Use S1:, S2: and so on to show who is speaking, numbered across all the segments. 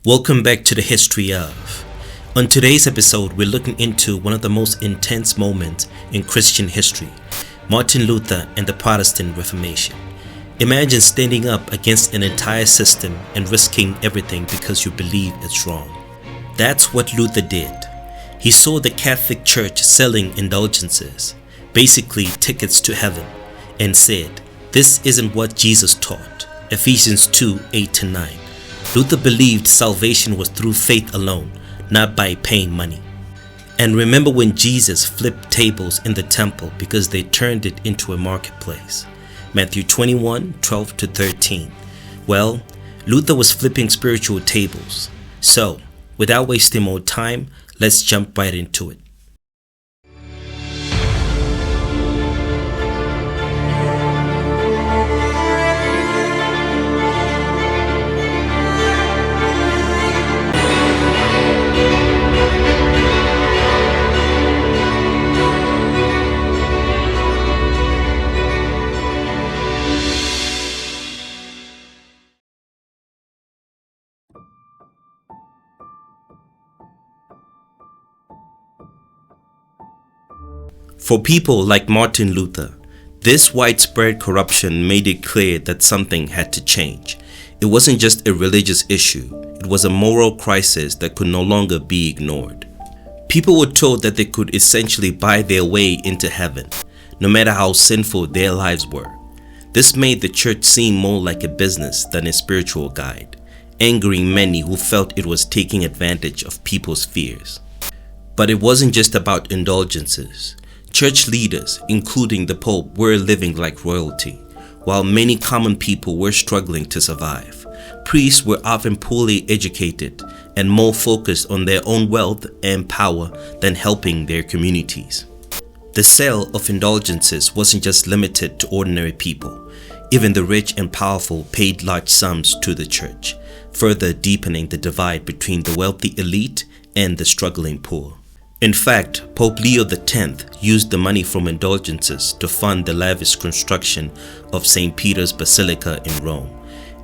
S1: Welcome back to the history of. On today's episode, we're looking into one of the most intense moments in Christian history, Martin Luther and the Protestant Reformation. Imagine standing up against an entire system and risking everything because you believe it's wrong. That's what Luther did. He saw the Catholic Church selling indulgences, basically tickets to heaven, and said, "This isn't what Jesus taught." Ephesians 2:8-9. Luther believed salvation was through faith alone, not by paying money. And remember when Jesus flipped tables in the temple because they turned it into a marketplace? Matthew 21:12-13. Well, Luther was flipping spiritual tables. So, without wasting more time, let's jump right into it. For people like Martin Luther, this widespread corruption made it clear that something had to change. It wasn't just a religious issue, it was a moral crisis that could no longer be ignored. People were told that they could essentially buy their way into heaven, no matter how sinful their lives were. This made the church seem more like a business than a spiritual guide, angering many who felt it was taking advantage of people's fears. But it wasn't just about indulgences. Church leaders, including the Pope, were living like royalty, while many common people were struggling to survive. Priests were often poorly educated and more focused on their own wealth and power than helping their communities. The sale of indulgences wasn't just limited to ordinary people. Even the rich and powerful paid large sums to the church, further deepening the divide between the wealthy elite and the struggling poor. In fact, Pope Leo X used the money from indulgences to fund the lavish construction of St. Peter's Basilica in Rome,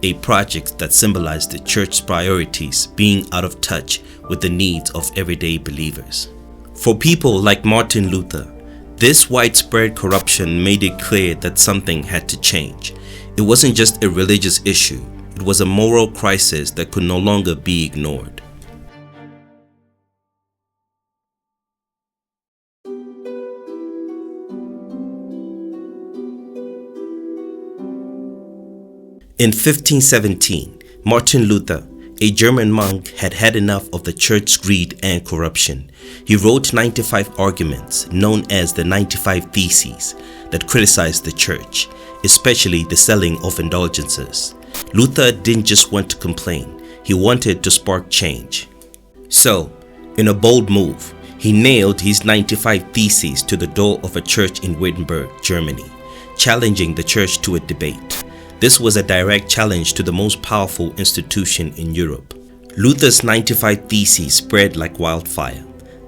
S1: a project that symbolized the church's priorities being out of touch with the needs of everyday believers. For people like Martin Luther, this widespread corruption made it clear that something had to change. It wasn't just a religious issue, it was a moral crisis that could no longer be ignored. In 1517, Martin Luther, a German monk, had had enough of the church's greed and corruption. He wrote 95 arguments, known as the 95 Theses, that criticized the church, especially the selling of indulgences. Luther didn't just want to complain, he wanted to spark change. So, in a bold move, he nailed his 95 Theses to the door of a church in Wittenberg, Germany, challenging the church to a debate. This was a direct challenge to the most powerful institution in Europe. Luther's 95 Theses spread like wildfire.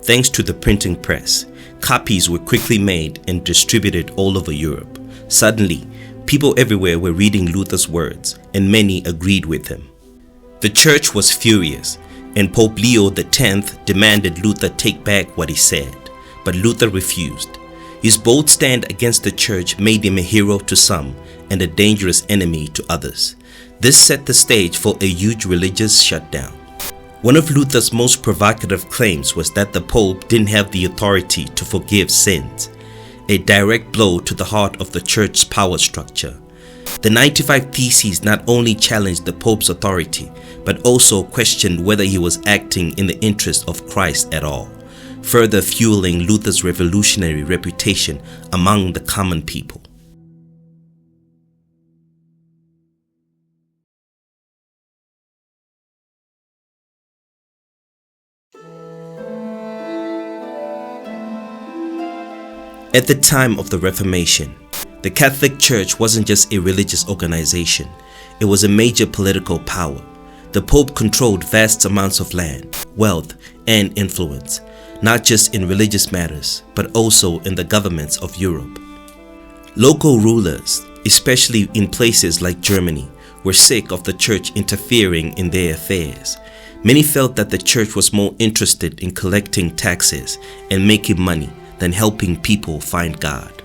S1: Thanks to the printing press, copies were quickly made and distributed all over Europe. Suddenly, people everywhere were reading Luther's words, and many agreed with him. The church was furious, and Pope Leo X demanded Luther take back what he said, but Luther refused. His bold stand against the church made him a hero to some and a dangerous enemy to others. This set the stage for a huge religious shutdown. One of Luther's most provocative claims was that the Pope didn't have the authority to forgive sins, a direct blow to the heart of the church's power structure. The 95 Theses not only challenged the Pope's authority, but also questioned whether he was acting in the interest of Christ at all, further fueling Luther's revolutionary reputation among the common people. At the time of the Reformation, the Catholic Church wasn't just a religious organization, it was a major political power. The Pope controlled vast amounts of land, wealth, and influence, not just in religious matters, but also in the governments of Europe. Local rulers, especially in places like Germany, were sick of the church interfering in their affairs. Many felt that the church was more interested in collecting taxes and making money than helping people find God.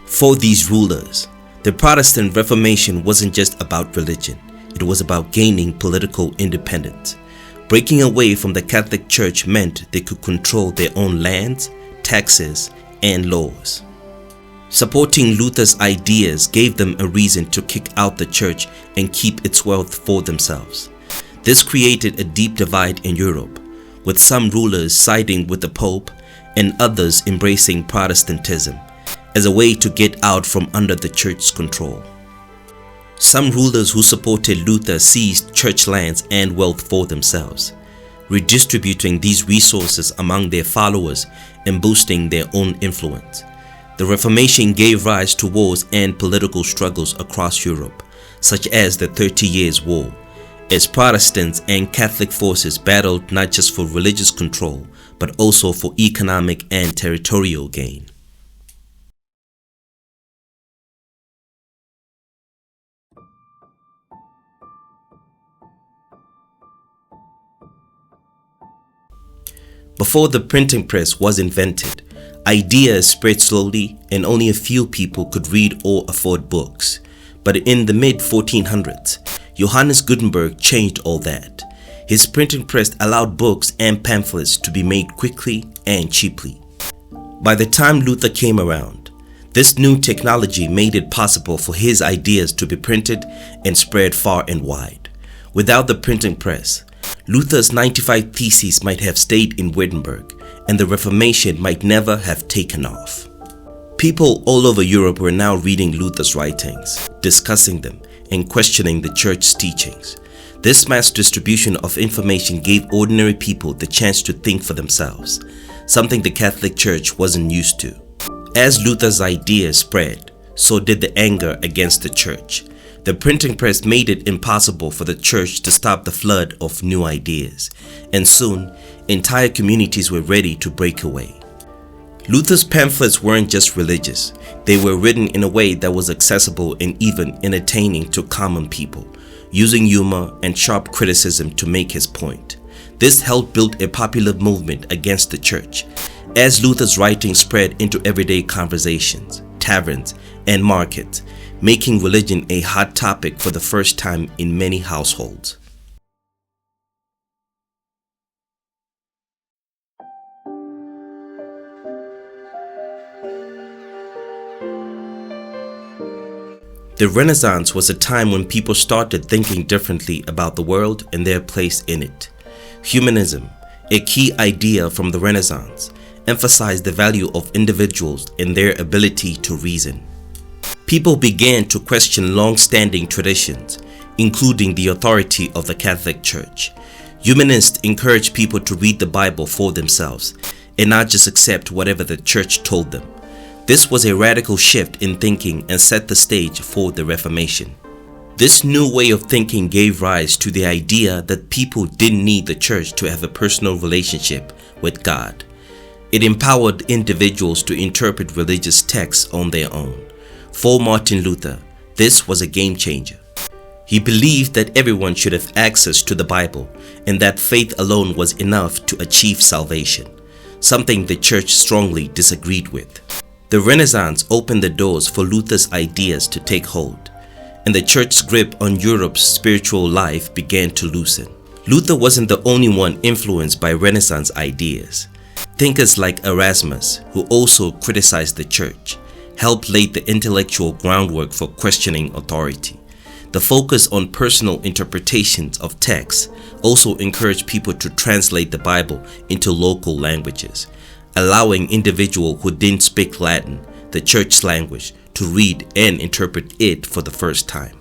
S1: For these rulers, the Protestant Reformation wasn't just about religion, it was about gaining political independence. Breaking away from the Catholic Church meant they could control their own lands, taxes, and laws. Supporting Luther's ideas gave them a reason to kick out the church and keep its wealth for themselves. This created a deep divide in Europe, with some rulers siding with the Pope and others embracing Protestantism as a way to get out from under the church's control. Some rulers who supported Luther seized church lands and wealth for themselves, redistributing these resources among their followers and boosting their own influence. The Reformation gave rise to wars and political struggles across Europe, such as the 30 Years' War, as Protestants and Catholic forces battled not just for religious control, but also for economic and territorial gain. Before the printing press was invented, ideas spread slowly and only a few people could read or afford books. But in the mid-1400s, Johannes Gutenberg changed all that. His printing press allowed books and pamphlets to be made quickly and cheaply. By the time Luther came around, this new technology made it possible for his ideas to be printed and spread far and wide. Without the printing press, Luther's 95 Theses might have stayed in Wittenberg, and the Reformation might never have taken off. People all over Europe were now reading Luther's writings, discussing them, and questioning the church's teachings. This mass distribution of information gave ordinary people the chance to think for themselves, something the Catholic Church wasn't used to. As Luther's ideas spread, so did the anger against the church. The printing press made it impossible for the church to stop the flood of new ideas, and soon, entire communities were ready to break away. Luther's pamphlets weren't just religious, they were written in a way that was accessible and even entertaining to common people, using humor and sharp criticism to make his point. This helped build a popular movement against the church. As Luther's writings spread into everyday conversations, taverns, and markets, making religion a hot topic for the first time in many households. The Renaissance was a time when people started thinking differently about the world and their place in it. Humanism, a key idea from the Renaissance, emphasized the value of individuals and their ability to reason. People began to question long-standing traditions, including the authority of the Catholic Church. Humanists encouraged people to read the Bible for themselves and not just accept whatever the church told them. This was a radical shift in thinking and set the stage for the Reformation. This new way of thinking gave rise to the idea that people didn't need the church to have a personal relationship with God. It empowered individuals to interpret religious texts on their own. For Martin Luther, this was a game changer. He believed that everyone should have access to the Bible and that faith alone was enough to achieve salvation, something the church strongly disagreed with. The Renaissance opened the doors for Luther's ideas to take hold, and the church's grip on Europe's spiritual life began to loosen. Luther wasn't the only one influenced by Renaissance ideas. Thinkers like Erasmus, who also criticized the church, helped lay the intellectual groundwork for questioning authority. The focus on personal interpretations of texts also encouraged people to translate the Bible into local languages, allowing individuals who didn't speak Latin, the church's language, to read and interpret it for the first time.